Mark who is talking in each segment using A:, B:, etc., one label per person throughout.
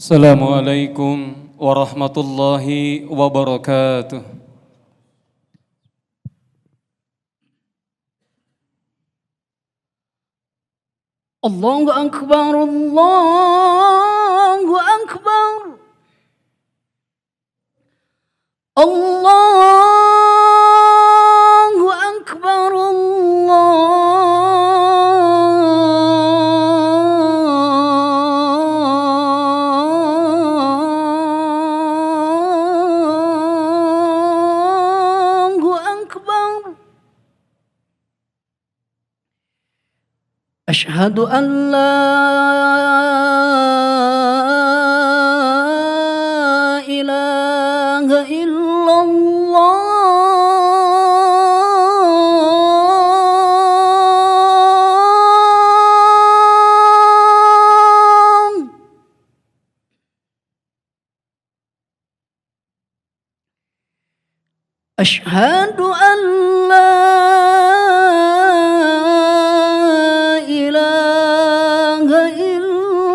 A: Assalamualaikum warahmatullahi wabarakatuh.
B: Allahu Akbar, Allahu Akbar. Allahu Akbar, Allahu Akbar. Asyhadu an la ilaha illallah. Asyhadu an la ilaha illallah.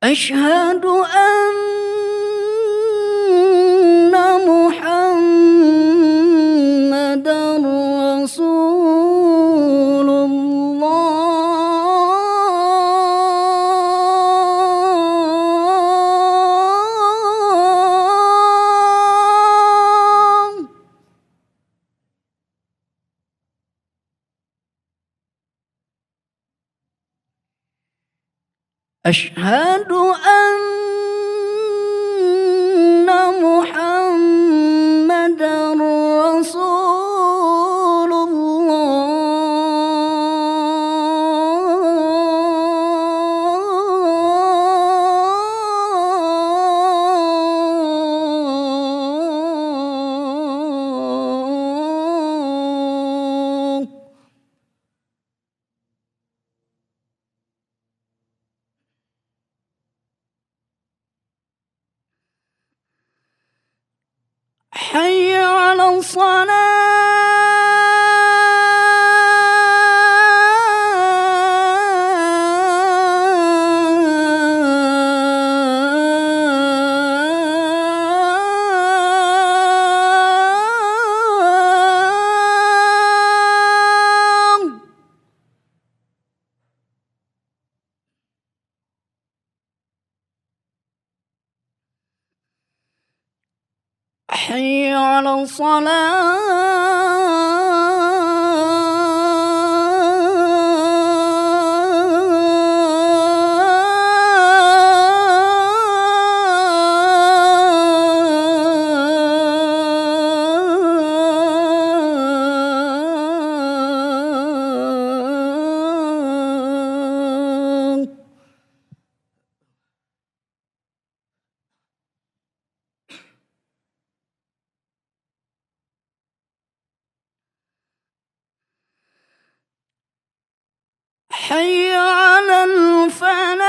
B: Asyhadu anna Muhammadar Rasulullah. Asyhadu anna Muhammadar Rasulullah. حي على الصلاة. حي على الصلاة. حي على الفلاح.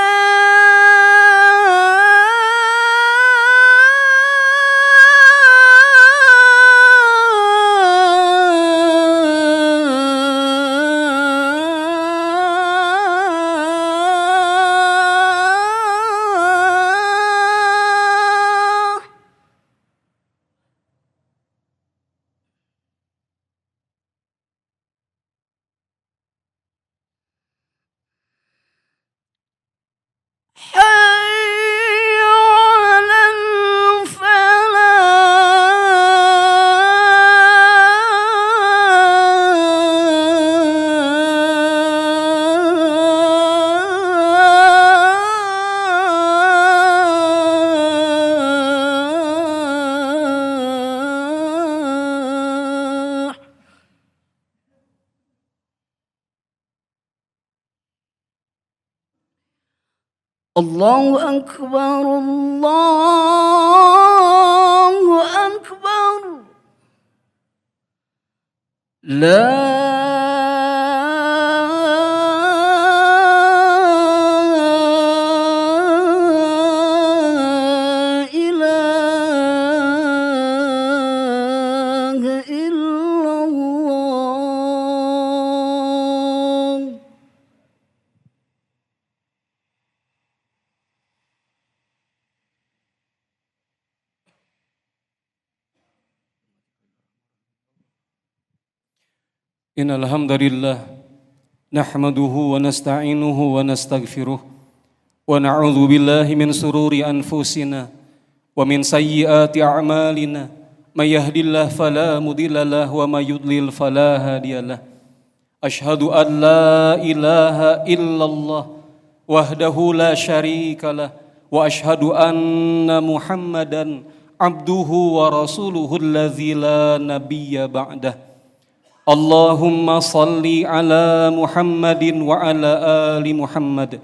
B: حي على الفلاح. Allahu Akbar, Allahu Akbar. La
A: Innal hamdalillah nahmaduhu wa nasta'inuhu wa nastaghfiruh wa na'udzu billahi min sururi anfusina wa min sayyiati a'malina may yahdihillahu fala mudhillalah wa may yudlil fala hadiyalah. Asyhadu an la ilaha illallah wahdahu la syarikalah wa asyhadu anna Muhammadan abduhu wa rasuluhu allazi la nabiyya ba'dah. Allahumma salli ala Muhammadin wa ala ali Muhammad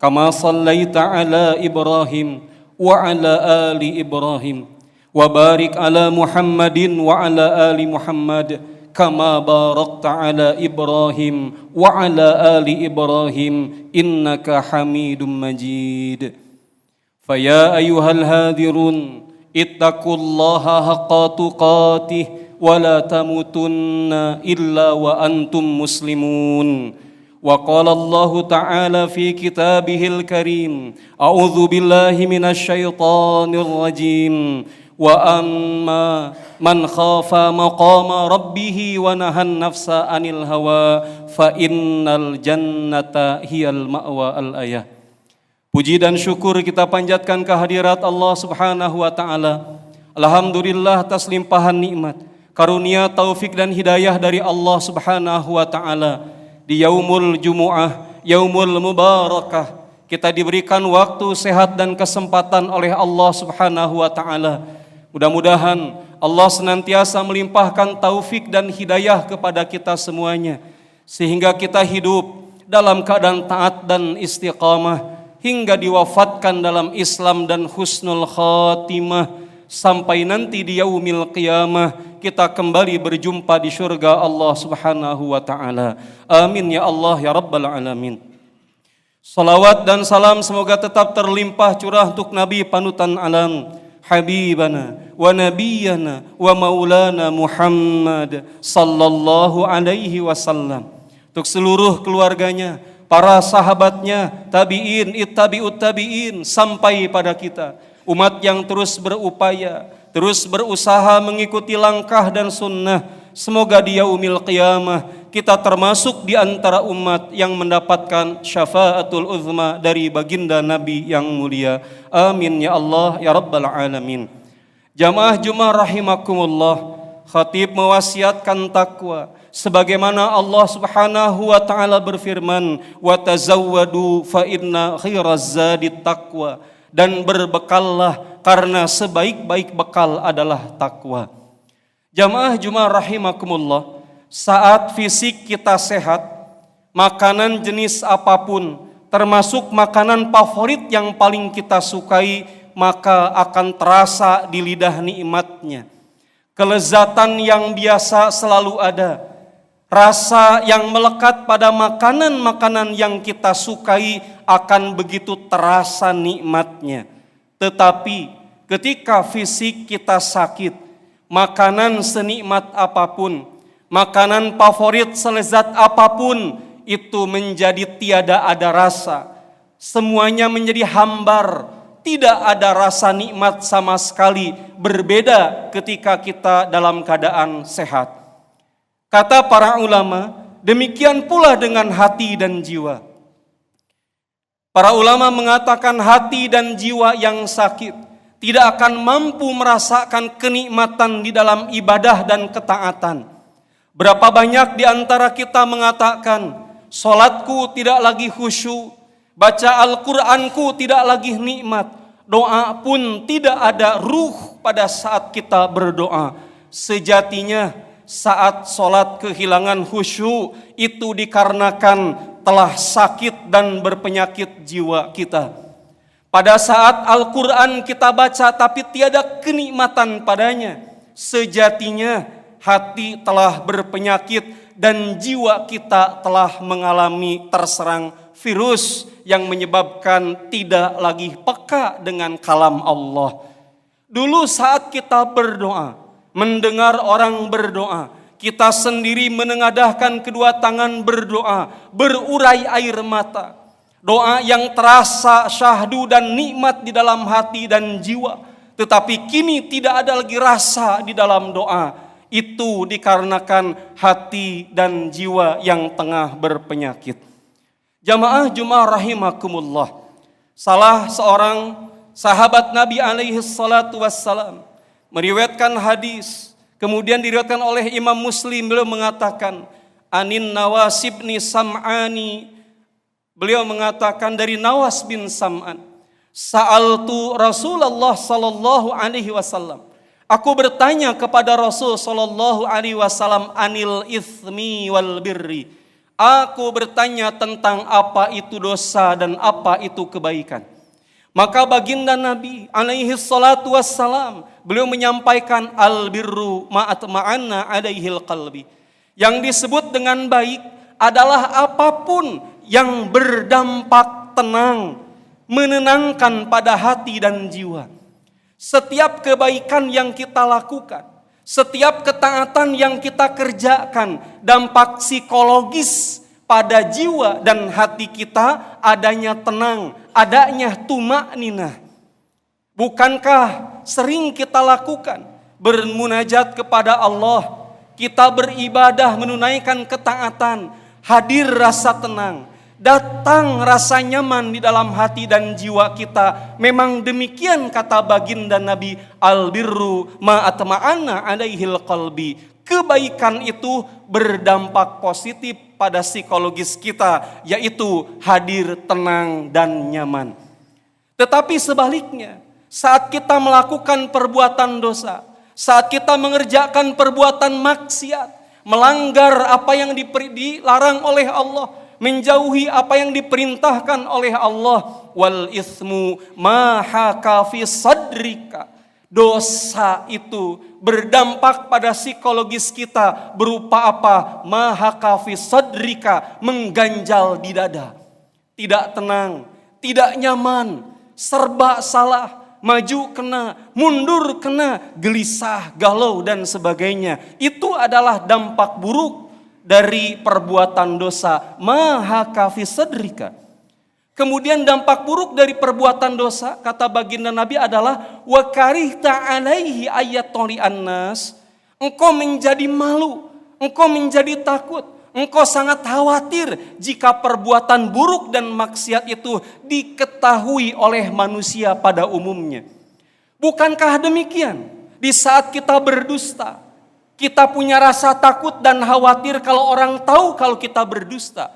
A: kama sallaita ala Ibrahim wa ala ali Ibrahim wa barik ala Muhammadin wa ala ali Muhammad kama barakta ala Ibrahim wa ala ali Ibrahim innaka Hamidum Majid. Faya ayyuhal hadirun ittaqullaha haqqa tuqatih wa la tamutunna illa wa antum muslimun. Wa qala Allah ta'ala fi kitabihil karim, a'udzu billahi minasy syaithanir rajim, wa amma man khafa maqama rabbih wa nahan nafsa 'anil hawa fa innal jannata hiyal ma'wa. Al-ayah. Puji dan syukur kita panjatkan kehadirat Allah Subhanahu wa taala. Alhamdulillah atas limpahan nikmat, karunia, taufik dan hidayah dari Allah Subhanahu wa taala. Di yaumul Jumu'ah, yaumul mubarakah, kita diberikan waktu, sehat dan kesempatan oleh Allah Subhanahu wa taala. Mudah-mudahan Allah senantiasa melimpahkan taufik dan hidayah kepada kita semuanya, sehingga kita hidup dalam keadaan taat dan istiqamah hingga diwafatkan dalam Islam dan husnul khatimah, sampai nanti di yaumil qiyamah kita kembali berjumpa di surga Allah Subhanahu wa taala. Amin ya Allah ya rabbal alamin. Salawat dan salam semoga tetap terlimpah curah untuk Nabi panutan alam, habibana wa nabiyana wa maulana Muhammad sallallahu alaihi wasallam, untuk seluruh keluarganya, para sahabatnya, tabi'in, ittabi'ut tabi'in, sampai pada kita, umat yang terus berupaya, terus berusaha mengikuti langkah dan sunnah. Semoga di yaumil qiyamah kita termasuk di antara umat yang mendapatkan syafaatul uzma dari baginda Nabi yang mulia. Amin ya Allah ya rabbal alamin. Jamaah Jumat rahimakumullah, khatib mewasiatkan takwa sebagaimana Allah Subhanahu wa taala berfirman, wa tazawwadu fa inna khairaz zadit taqwa, dan berbekallah karena sebaik-baik bekal adalah takwa. Jamaah Jumat rahimakumullah, saat fisik kita sehat, makanan jenis apapun, termasuk makanan favorit yang paling kita sukai, maka akan terasa di lidah nikmatnya. Kelezatan yang biasa selalu ada, rasa yang melekat pada makanan-makanan yang kita sukai akan begitu terasa nikmatnya. Tetapi ketika fisik kita sakit, makanan senikmat apapun, makanan favorit selezat apapun, itu menjadi tiada ada rasa. Semuanya menjadi hambar, tidak ada rasa nikmat sama sekali. Berbeda ketika kita dalam keadaan sehat. Kata para ulama, demikian pula dengan hati dan jiwa. Para ulama mengatakan hati dan jiwa yang sakit tidak akan mampu merasakan kenikmatan di dalam ibadah dan ketaatan. Berapa banyak di antara kita mengatakan, solatku tidak lagi khusyuk, baca Al-Qur'anku tidak lagi nikmat, doa pun tidak ada ruh pada saat kita berdoa. Sejatinya saat solat kehilangan khusyuk itu dikarenakan telah sakit dan berpenyakit jiwa kita. Pada saat Al-Quran kita baca tapi tiada kenikmatan padanya, sejatinya hati telah berpenyakit dan jiwa kita telah mengalami terserang virus yang menyebabkan tidak lagi peka dengan kalam Allah. Dulu saat kita berdoa, mendengar orang berdoa, kita sendiri menengadahkan kedua tangan berdoa, berurai air mata. Doa yang terasa syahdu dan nikmat di dalam hati dan jiwa. Tetapi kini tidak ada lagi rasa di dalam doa. Itu dikarenakan hati dan jiwa yang tengah berpenyakit. Jamaah Jumat rahimakumullah. Salah seorang sahabat Nabi alaihi salatu wassalam meriwayatkan hadis, kemudian diriwayatkan oleh Imam Muslim. Beliau mengatakan, Anin Nawas bin Sam'ani, beliau mengatakan dari Nawas bin Sam'an, Sa'altu Rasulullah sallallahu alaihi wasallam, aku bertanya kepada Rasul sallallahu alaihi wasallam anil itsmi wal birri. Aku bertanya tentang apa itu dosa dan apa itu kebaikan. Maka baginda Nabi alaihi salatu wassalam, beliau menyampaikan al birru ma'atma'anna alaihil qalbi. Yang disebut dengan baik adalah apapun yang berdampak tenang, menenangkan pada hati dan jiwa. Setiap kebaikan yang kita lakukan, setiap ketaatan yang kita kerjakan, dampak psikologis pada jiwa dan hati kita adanya tenang, adanya tumakninah. Bukankah sering kita lakukan bermunajat kepada Allah, kita beribadah menunaikan ketaatan, hadir rasa tenang, datang rasa nyaman di dalam hati dan jiwa kita. Memang demikian kata baginda Nabi, al-birru ma'atma'anna alaihil qalbi. Kebaikan itu berdampak positif pada psikologis kita, yaitu hadir tenang dan nyaman. Tetapi sebaliknya, saat kita melakukan perbuatan dosa, saat kita mengerjakan perbuatan maksiat, melanggar apa yang dilarang oleh Allah, menjauhi apa yang diperintahkan oleh Allah, wal ismu ma haka fi sadrika. Dosa itu berdampak pada psikologis kita berupa apa? Ma haka fi sadrika, mengganjal di dada. Tidak tenang, tidak nyaman, serba salah, maju kena, mundur kena, gelisah, galau dan sebagainya. Itu adalah dampak buruk dari perbuatan dosa. Maha kafi sadrika. Kemudian dampak buruk dari perbuatan dosa, kata baginda Nabi adalah wa karihta alaihi ayatoli annas. Engkau menjadi malu, engkau menjadi takut, engkau sangat khawatir jika perbuatan buruk dan maksiat itu diketahui oleh manusia pada umumnya. Bukankah demikian? Di saat kita berdusta, kita punya rasa takut dan khawatir kalau orang tahu kalau kita berdusta.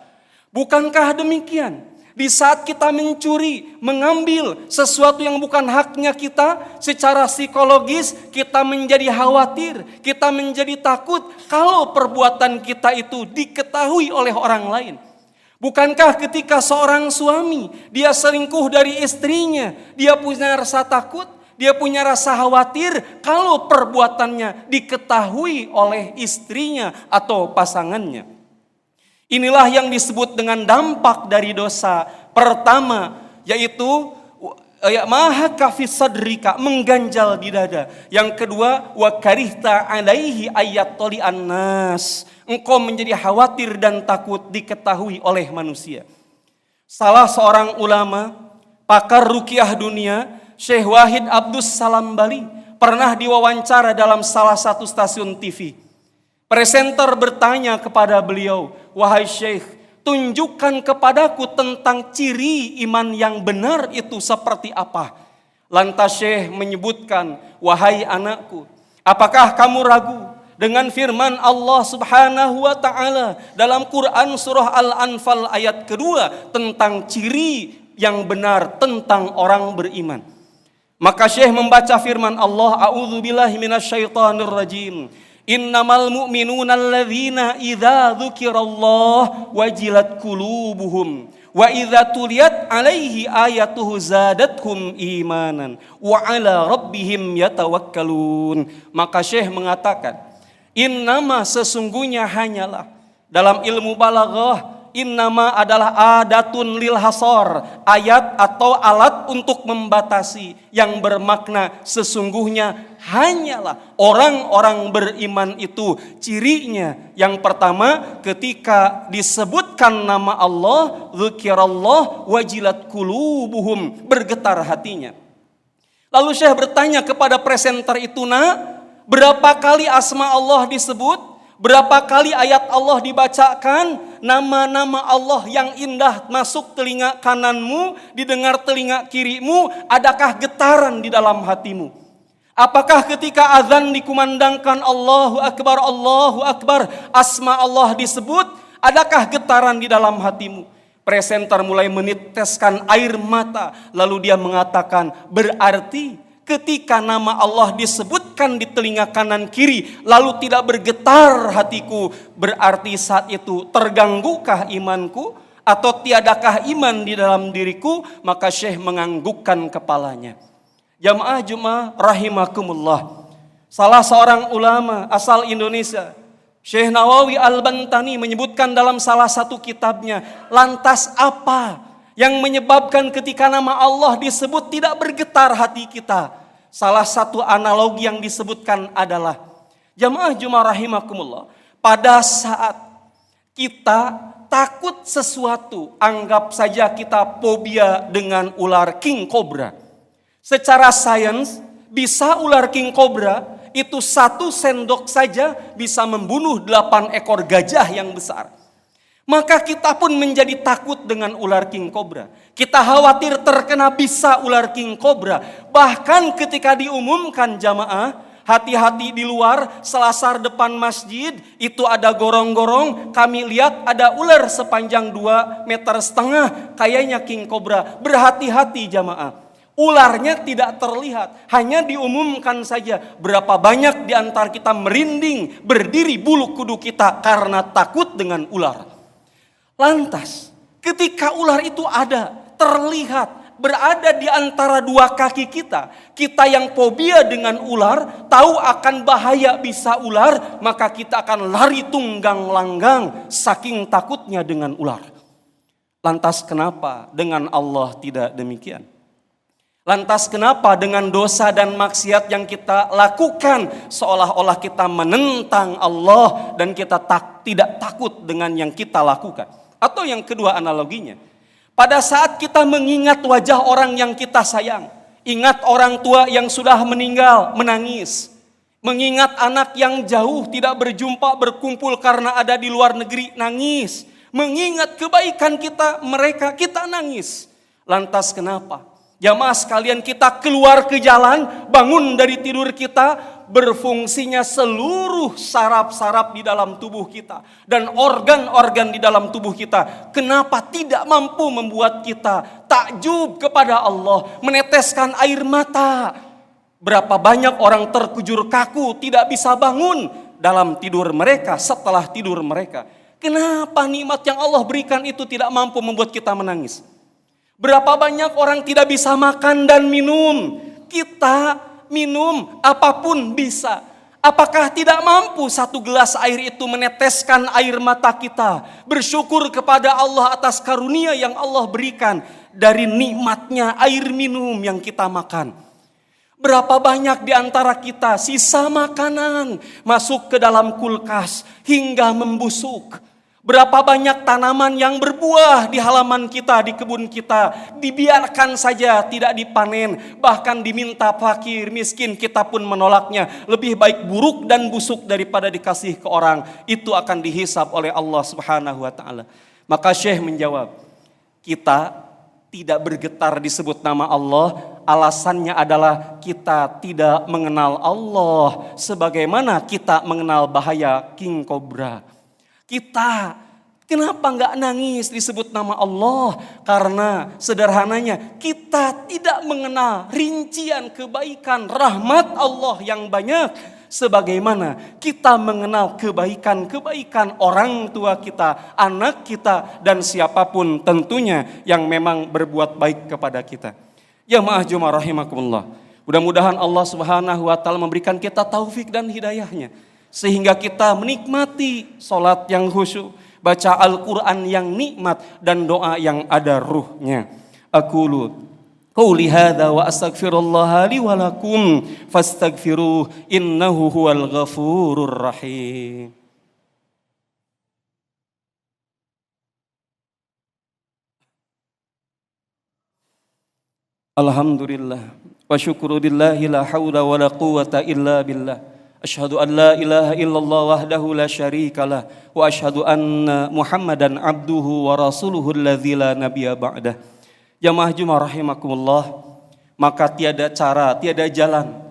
A: Bukankah demikian? Di saat kita mencuri, mengambil sesuatu yang bukan haknya kita, secara psikologis kita menjadi khawatir, kita menjadi takut kalau perbuatan kita itu diketahui oleh orang lain. Bukankah ketika seorang suami, dia selingkuh dari istrinya, dia punya rasa takut, dia punya rasa khawatir kalau perbuatannya diketahui oleh istrinya atau pasangannya. Inilah yang disebut dengan dampak dari dosa. Pertama, yaitu maha kafi sadrika, mengganjal di dada. Yang kedua, wa karihta alaihi ayatoli annas. Engkau menjadi khawatir dan takut diketahui oleh manusia. Salah seorang ulama, pakar ruqyah dunia, Syekh Wahid Abdus Salam Bali, pernah diwawancara dalam salah satu stasiun TV. Presenter bertanya kepada beliau, wahai Syekh, tunjukkan kepadaku tentang ciri iman yang benar itu seperti apa. Lantas Syekh menyebutkan, wahai anakku, apakah kamu ragu dengan firman Allah Subhanahu wa ta'ala dalam Quran surah Al-Anfal ayat kedua tentang ciri yang benar tentang orang beriman. Maka Syekh membaca firman Allah, a'udzubillahi minasyaitonir rajim. Innamal mu'minuna alladzina idza dzukirallah wajilat qulubuhum wa idza tuliyat alaihi ayatuhu zadatuhum imanan wa ala rabbihim yatawakkalun. Maka Syekh mengatakan, innama sesungguhnya hanyalah, dalam ilmu balaghah innama adalah adatun lil hasor, ayat atau alat untuk membatasi, yang bermakna sesungguhnya hanyalah orang-orang beriman itu cirinya. Yang pertama, ketika disebutkan nama Allah, dzikirallah wajilat qulubuhum, bergetar hatinya. Lalu Syekh bertanya kepada presenter itu, berapa kali asma Allah disebut, berapa kali ayat Allah dibacakan, nama-nama Allah yang indah masuk telinga kananmu, didengar telinga kirimu, adakah getaran di dalam hatimu? Apakah ketika azan dikumandangkan Allahu Akbar, asma Allah disebut, adakah getaran di dalam hatimu? Presenter mulai meniteskan air mata, lalu dia mengatakan, berarti ketika nama Allah disebutkan di telinga kanan kiri, lalu tidak bergetar hatiku, berarti saat itu terganggukah imanku? Atau tiadakah iman di dalam diriku? Maka Syekh menganggukkan kepalanya. Jamaah Jumat rahimakumullah, salah seorang ulama asal Indonesia, Syekh Nawawi Al-Bantani, menyebutkan dalam salah satu kitabnya, lantas apa yang menyebabkan ketika nama Allah disebut tidak bergetar hati kita? Salah satu analogi yang disebutkan adalah, jamaah Jumat rahimakumullah, pada saat kita takut sesuatu, anggap saja kita fobia dengan ular king cobra. Secara sains, bisa ular king cobra itu 1 sendok saja bisa membunuh 8 ekor gajah yang besar. Maka kita pun menjadi takut dengan ular king cobra. Kita khawatir terkena bisa ular king cobra. Bahkan ketika diumumkan jamaah, hati-hati di luar, selasar depan masjid, itu ada gorong-gorong, kami lihat ada ular sepanjang 2,5 meter, kayaknya king cobra. Berhati-hati jamaah. Ularnya tidak terlihat, hanya diumumkan saja. Berapa banyak di antara kita merinding, berdiri bulu kudu kita karena takut dengan ular. Lantas, ketika ular itu ada, terlihat, berada di antara 2 kaki kita, kita yang fobia dengan ular, tahu akan bahaya bisa ular, maka kita akan lari tunggang langgang, saking takutnya dengan ular. Lantas kenapa dengan Allah tidak demikian? Lantas kenapa dengan dosa dan maksiat yang kita lakukan seolah-olah kita menentang Allah dan kita tidak takut dengan yang kita lakukan? Atau yang kedua analoginya, pada saat kita mengingat wajah orang yang kita sayang, ingat orang tua yang sudah meninggal, menangis. Mengingat anak yang jauh tidak berjumpa, berkumpul karena ada di luar negeri, nangis. Mengingat kebaikan kita, mereka, kita nangis. Lantas kenapa? Jamaah sekalian, kita keluar ke jalan, bangun dari tidur kita, berfungsinya seluruh saraf-saraf di dalam tubuh kita dan organ-organ di dalam tubuh kita. Kenapa tidak mampu membuat kita takjub kepada Allah, meneteskan air mata? Berapa banyak orang terkujur kaku, tidak bisa bangun dalam tidur mereka, setelah tidur mereka. Kenapa nikmat yang Allah berikan itu tidak mampu membuat kita menangis? Berapa banyak orang tidak bisa makan dan minum. Kita minum apapun bisa. Apakah tidak mampu 1 gelas air itu meneteskan air mata kita? Bersyukur kepada Allah atas karunia yang Allah berikan dari nikmatnya air minum yang kita makan. Berapa banyak di antara kita sisa makanan masuk ke dalam kulkas hingga membusuk. Berapa banyak tanaman yang berbuah di halaman kita, di kebun kita, dibiarkan saja tidak dipanen, bahkan diminta fakir, miskin, kita pun menolaknya. Lebih baik buruk dan busuk daripada dikasih ke orang, itu akan dihisab oleh Allah Subhanahu wa taala. Maka Syekh menjawab, kita tidak bergetar disebut nama Allah, alasannya adalah kita tidak mengenal Allah sebagaimana kita mengenal bahaya king cobra. Kita kenapa enggak nangis disebut nama Allah? Karena sederhananya kita tidak mengenal rincian kebaikan rahmat Allah yang banyak sebagaimana kita mengenal kebaikan-kebaikan orang tua kita, anak kita, dan siapapun tentunya yang memang berbuat baik kepada kita. Jamaah Jumat rahimakumullah. Mudah-mudahan Allah Subhanahu wa taala memberikan kita taufik dan hidayahnya sehingga kita menikmati salat yang khusyuk, baca Al-Qur'an yang nikmat, dan doa yang ada ruhnya. Aqulu qouli hadza wa astaghfirullah li wa lakum fastaghfiruh innahu huwal ghafurur rahim. Alhamdulillah wa syukru lillahi la haula wa la quwwata illa billah. Asyhadu an la ilaha illallah wahdahu la syarikalah wa asyhadu anna Muhammadan abduhu wa rasuluhu alladzi la nabiyya ba'dah. Jamaah Jumat rahimakumullah, maka tiada cara, tiada jalan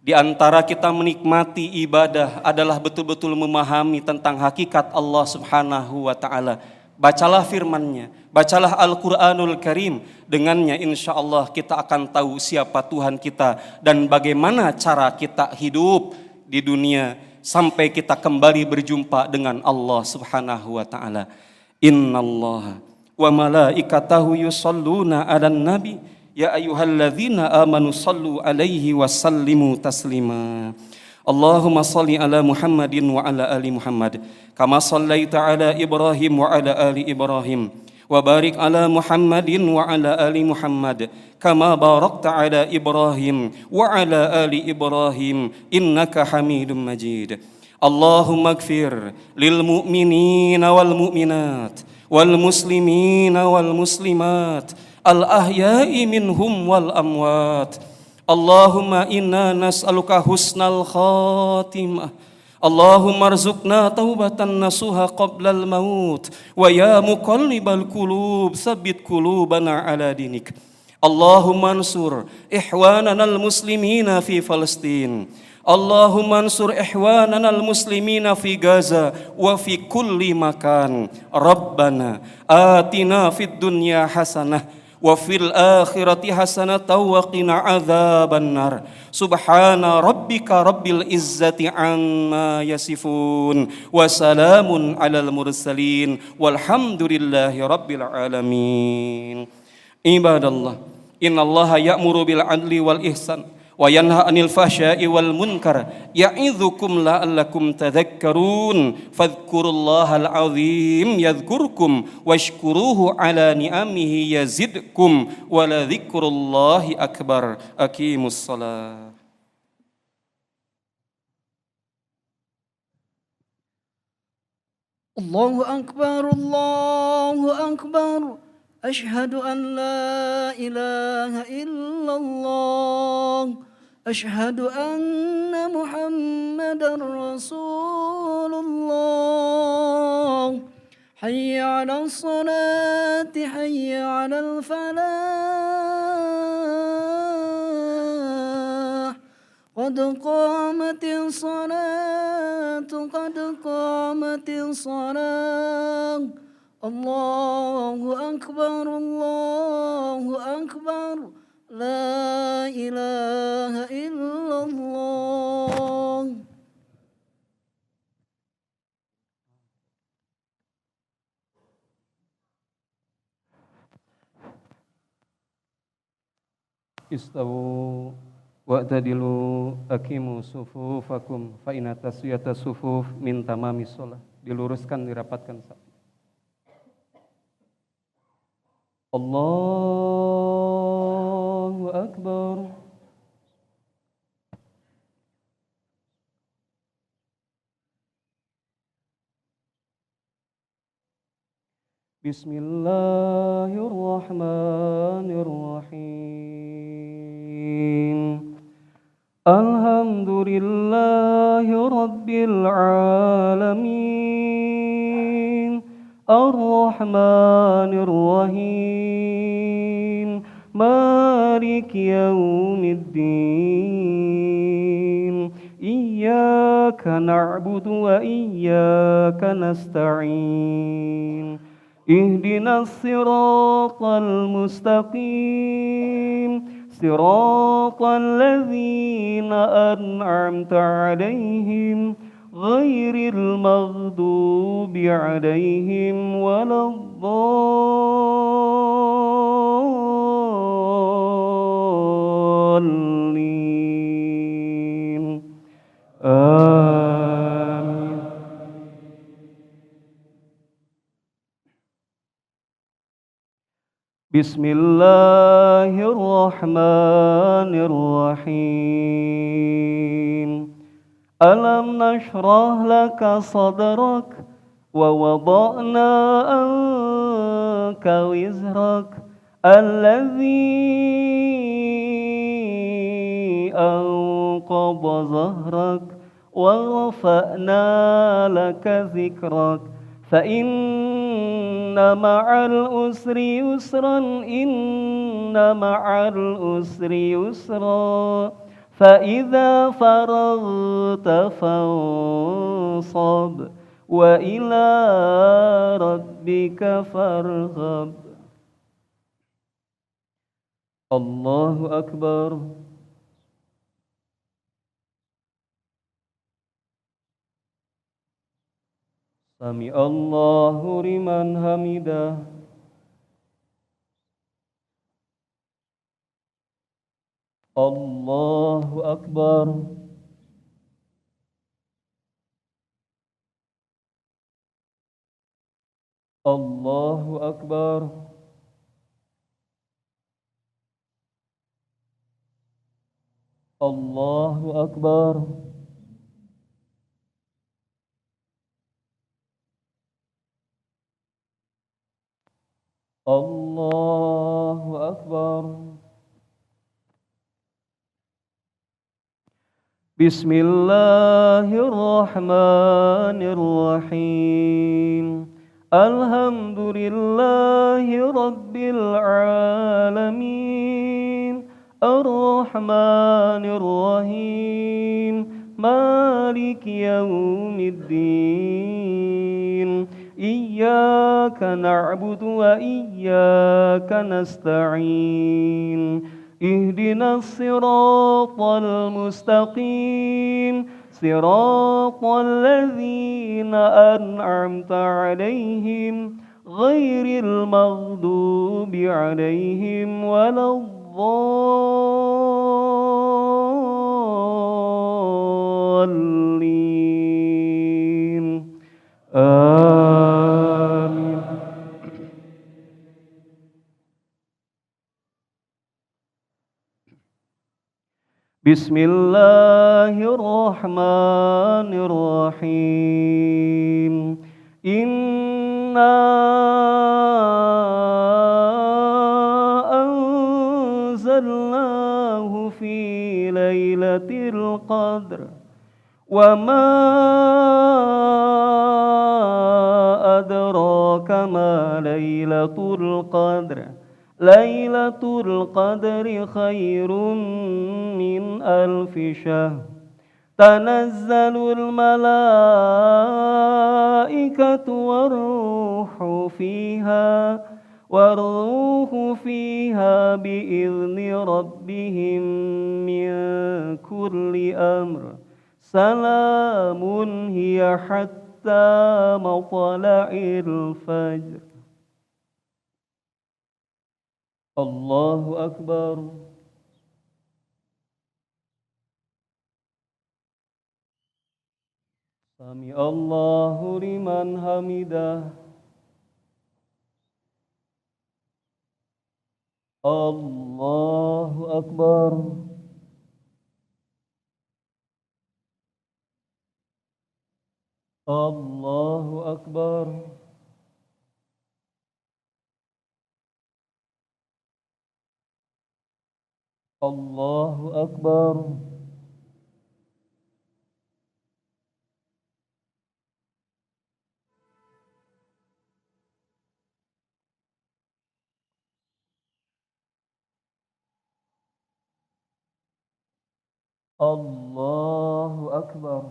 A: di antara kita menikmati ibadah adalah betul-betul memahami tentang hakikat Allah Subhanahu wa taala. Bacalah firman-Nya, bacalah Al-Qur'anul Karim. Dengannya insya Allah kita akan tahu siapa Tuhan kita dan bagaimana cara kita hidup di dunia sampai kita kembali berjumpa dengan Allah Subhanahu wa taala. Innallaha wa malaikatahu yusholluna 'alan nabi ya ayyuhalladzina amanu shallu 'alaihi wa sallimu taslima. Allahumma shalli ala Muhammadin wa ala ali Muhammad kama shallaita ala Ibrahim wa ala ali Ibrahim wa barik ala Muhammadin wa ala ali Muhammad kama barakta ala Ibrahim wa ala ali Ibrahim innaka Hamidum Majid. Allahumma ighfir lil mu'minina wal mu'minat wal muslimina wal muslimat al ahya'i minhum wal amwat. Allahumma inna nas'aluka husnal khatimah. Allahumma arzuqna taubatan nasuha qablal maut wa ya muqallibal qulub tsabbit qulubana ala dinik. Allahumma ansur ihwanana al-muslimina fi Palestin. Allahumma ansur ihwanana al-muslimina fi Gaza wa fi kulli makan. Rabbana atina fid dunya hasanah wa fil akhirati hasanatan wa qina adzaban nar. Subhana rabbika rabbil izzati amma yasifun wa salamun alal mursalin walhamdulillahi rabbil alamin. Ibadallah, innallaha ya'muru bil adli wal ihsan wa yanha 'anil fahsya'i wal munkar ya'idzukum la'allakum tadhakkarun. Fadhkurullahal 'azim yadhkurkum washkuruhu 'ala ni'amihi yazidkum wa la dzikrullahi akbar. Aqimus shalah.
B: Allahu akbar, Allahu akbar. Asyhadu an la ilaha illallah. Asyhadu anna Muhammadar Rasulullah. Hayya 'alas salati, hayya 'alal falah. Qad qamatis salatu, qad qamatis salah. Allahu akbar, Allahu akbar. La ilaha illallah.
A: Istawu wa'tadilu aqimu sufufakum fa inna taswiyata sufuf min tamamis shalah. Diluruskan, dirapatkan. Allahu akbar. Bismillahirrahmanirrahim. Alhamdulillahi rabbil alamin. Ar-Rahmanir Rahim. Maliki yaumiddin. Iyyaka na'budu wa iyyaka nasta'in. Ihdinas siratal mustaqim. Siratal ladzina an'amta 'alaihim ghairil maghdubi 'alaihim waladdallin. Amin. Bismillahirrahmanirrahim. Alam nashrah laka sadrak wa wada'na anka wizrak alladhi anqadha zahrak
C: ورفعنا لك ذكرك فإن مع العسر يسرا إن مع العسر يسرا فإذا فرغت فانصب وإلى ربك فارغب. الله أكبر. Sami Allahu liman hamidah. Allahu Akbar. Allahu Akbar. Allahu Akbar. Allahu Akbar. Bismillahirrahmanirrahim. Alhamdulillahi Rabbil Alamin. Ar-Rahmanir Rahim. Maliki Yawmiddin. Iyyaka na'budu wa iyyaka nasta'in. Ihdinas siratal mustaqim. Siratal ladzina an'amta 'alaihim ghairil maghdubi 'alaihim waladdallin. Amin. Bismillahirrahmanirrahim. Inna anzalnahu fi lailatul qadr wa ma adraka ma lailatul qadr. Lailatul qadri khairum min alfi syahr. Tanazzalul malaikatu waruhu fiha biizni rabbihim min kulli amr. Salamun hiya hatta matla'il fajr. Allahu Akbar. Sami Allahu liman hamidah. Allahu Akbar. Allahu Akbar. Allahu Akbar. Allahu Akbar.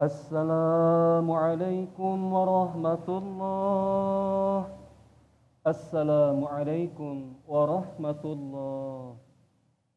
C: Assalamualaikum warahmatullahi. Assalamualaikum warahmatullahi.